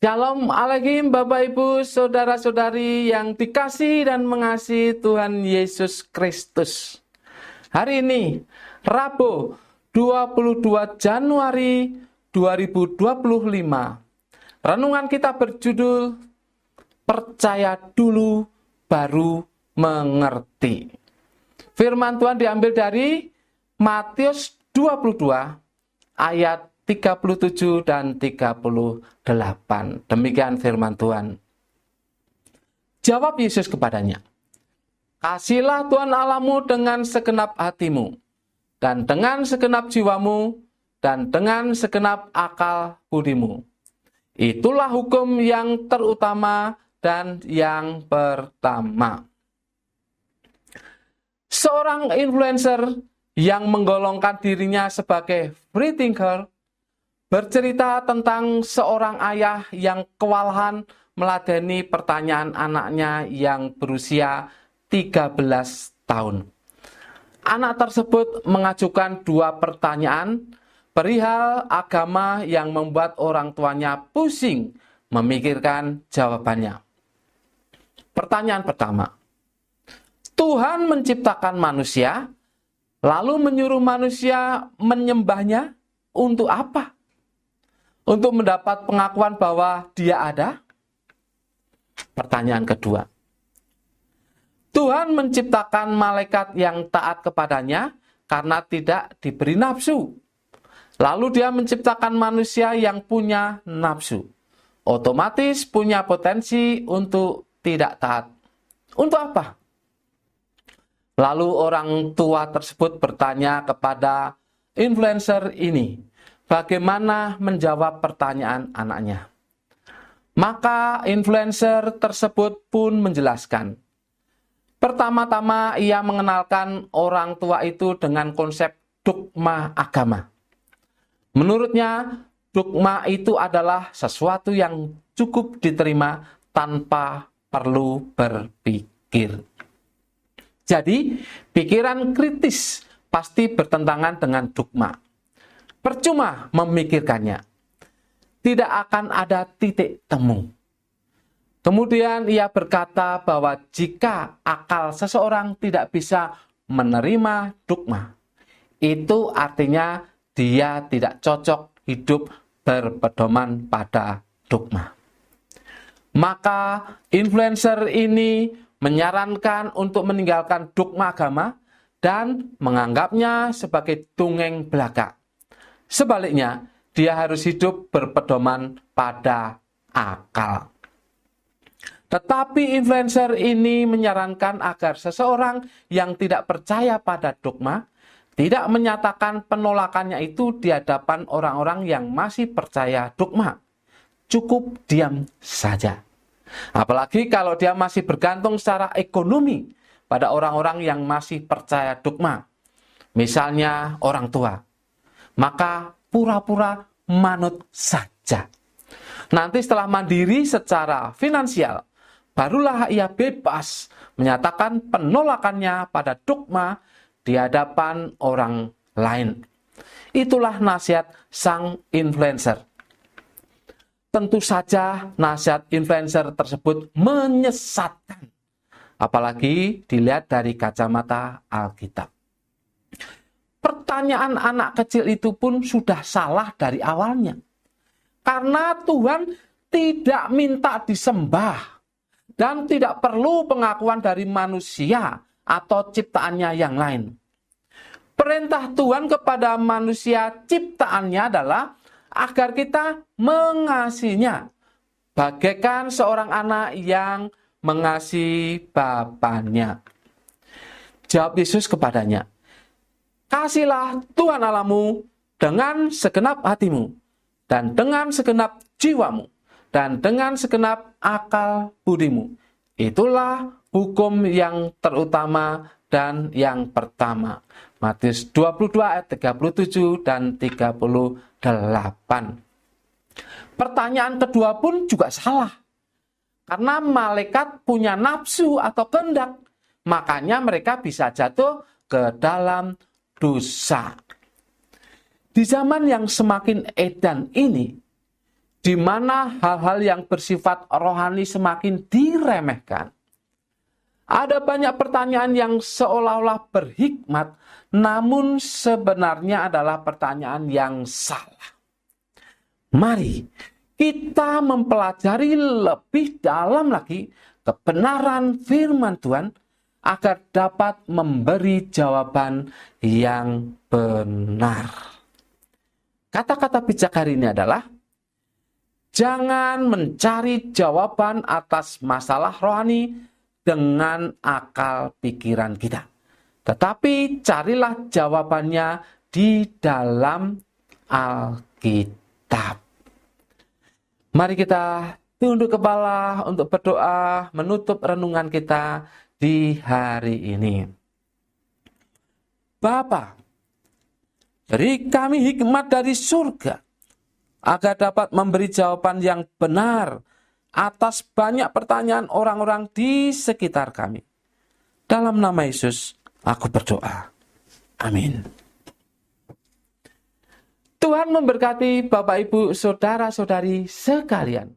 Shalom alaikum Bapak Ibu Saudara-saudari yang dikasihi dan mengasihi Tuhan Yesus Kristus. Hari ini Rabu 22 Januari 2025. Renungan kita berjudul Percaya dulu baru mengerti. Firman Tuhan diambil dari Matius 22 ayat 37 dan 38. Demikian firman Tuhan. Jawab Yesus kepadanya, "Kasihilah Tuhan Allahmu dengan segenap hatimu, dan dengan segenap jiwamu, dan dengan segenap akal budimu. Itulah hukum yang terutama dan yang pertama." Seorang influencer yang menggolongkan dirinya sebagai free thinker bercerita tentang seorang ayah yang kewalahan meladeni pertanyaan anaknya yang berusia 13 tahun. Anak tersebut mengajukan dua pertanyaan perihal agama yang membuat orang tuanya pusing memikirkan jawabannya. Pertanyaan pertama, Tuhan menciptakan manusia, lalu menyuruh manusia menyembahnya untuk apa? Untuk mendapat pengakuan bahwa dia ada? Pertanyaan kedua, Tuhan menciptakan malaikat yang taat kepadanya karena tidak diberi nafsu. Lalu dia menciptakan manusia yang punya nafsu. Otomatis punya potensi untuk tidak taat. Untuk apa? Lalu orang tua tersebut bertanya kepada influencer ini, bagaimana menjawab pertanyaan anaknya. Maka influencer tersebut pun menjelaskan. Pertama-tama ia mengenalkan orang tua itu dengan konsep dogma agama. Menurutnya, dogma itu adalah sesuatu yang cukup diterima tanpa perlu berpikir. Jadi, pikiran kritis pasti bertentangan dengan dogma. Percuma memikirkannya. Tidak akan ada titik temu. Kemudian ia berkata bahwa jika akal seseorang tidak bisa menerima dogma, itu artinya dia tidak cocok hidup berpedoman pada dogma. Maka influencer ini menyarankan untuk meninggalkan dogma agama dan menganggapnya sebagai dongeng belaka. Sebaliknya, dia harus hidup berpedoman pada akal. Tetapi influencer ini menyarankan agar seseorang yang tidak percaya pada dogma tidak menyatakan penolakannya itu di hadapan orang-orang yang masih percaya dogma. Cukup diam saja. Apalagi kalau dia masih bergantung secara ekonomi pada orang-orang yang masih percaya dogma. Misalnya orang tua. Maka pura-pura manut saja. Nanti setelah mandiri secara finansial, barulah ia bebas menyatakan penolakannya pada dogma di hadapan orang lain. Itulah nasihat sang influencer. Tentu saja nasihat influencer tersebut menyesatkan, apalagi dilihat dari kacamata Alkitab. Pertanyaan anak kecil itu pun sudah salah dari awalnya. Karena Tuhan tidak minta disembah dan tidak perlu pengakuan dari manusia atau ciptaannya yang lain. Perintah Tuhan kepada manusia ciptaannya adalah agar kita mengasihinya, bagaikan seorang anak yang mengasihi bapaknya. Jawab Yesus kepadanya, "Kasihilah Tuhan Allahmu dengan segenap hatimu, dan dengan segenap jiwamu, dan dengan segenap akal budimu. Itulah hukum yang terutama dan yang pertama." Matius 22 ayat 37 dan 38. Pertanyaan kedua pun juga salah. Karena malaikat punya nafsu atau kehendak, makanya mereka bisa jatuh ke dalam dosa. Di zaman yang semakin edan ini, di mana hal-hal yang bersifat rohani semakin diremehkan. Ada banyak pertanyaan yang seolah-olah berhikmat, namun sebenarnya adalah pertanyaan yang salah. Mari kita mempelajari lebih dalam lagi kebenaran firman Tuhan agar dapat memberi jawaban yang benar. Kata-kata bijak hari ini adalah, jangan mencari jawaban atas masalah rohani dengan akal pikiran kita, tetapi carilah jawabannya di dalam Alkitab. Mari kita tunduk kepala untuk berdoa menutup renungan kita di hari ini. Bapa, beri kami hikmat dari surga agar dapat memberi jawaban yang benar atas banyak pertanyaan orang-orang di sekitar kami. Dalam nama Yesus, aku berdoa. Amin. Tuhan memberkati Bapak, Ibu, Saudara-saudari sekalian.